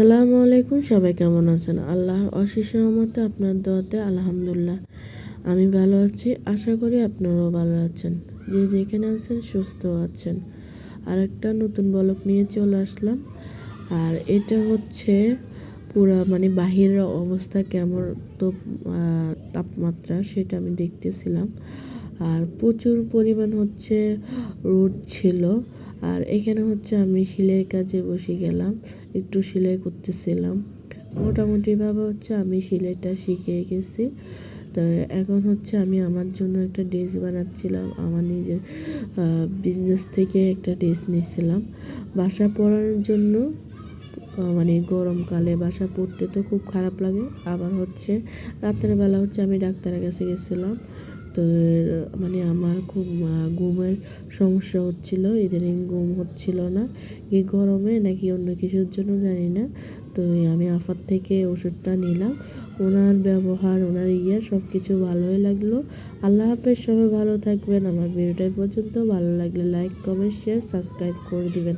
আসসালামু আলাইকুম, সবাই কেমন আছেন? আল্লাহর অশেষ রহমতে আপনার দোয়াতে আলহামদুলিল্লাহ আমি ভালো আছি। আশা করি আপনারাও ভালো আছেন, যে যেখানে আছেন সুস্থ আছেন। আর একটা নতুন ব্লগ নিয়ে চলে আসলাম। আর এটা হচ্ছে পুরা বাহিরের অবস্থা কেমন, তো তাপমাত্রা সেটা আমি দেখতেছিলাম। আর প্রচুর পরিমাণ হচ্ছে রোদ ছিল। আর এখানে হচ্ছে আমি সেলাইয়ের কাজে বসে গেলাম, একটু সেলাই করতেছিলাম। মোটামুটিভাবে হচ্ছে আমি সেলাইটা শিখে গেছি। তো এখন হচ্ছে আমি আমার জন্য একটা ড্রেস বানাচ্ছিলাম। আমার নিজের বিজনেস থেকে একটা ড্রেস নিয়েছিলাম বাসা পরার জন্য। গরমকালে বাসা পরতে তো খুব খারাপ লাগে। আবার হচ্ছে রাতের বেলা হচ্ছে আমি ডাক্তারের কাছে গেছিলাম। তো আমার খুব ঘুমের সমস্যা হচ্ছিল, ইদানিং ঘুম হচ্ছিল না। এই গরমে নাকি অন্য কিছুর জন্য জানি না। তো আমি আফার থেকে ওষুধটা নিলাম। ওনার ব্যবহার, ওনার সব কিছু ভালোই লাগলো। আল্লাহ হাফেজ, সবাই ভালো থাকবেন। আমার ভিডিওটা পর্যন্ত ভালো লাগলে লাইক, কমেন্ট, শেয়ার, সাবস্ক্রাইব করে দিবেন।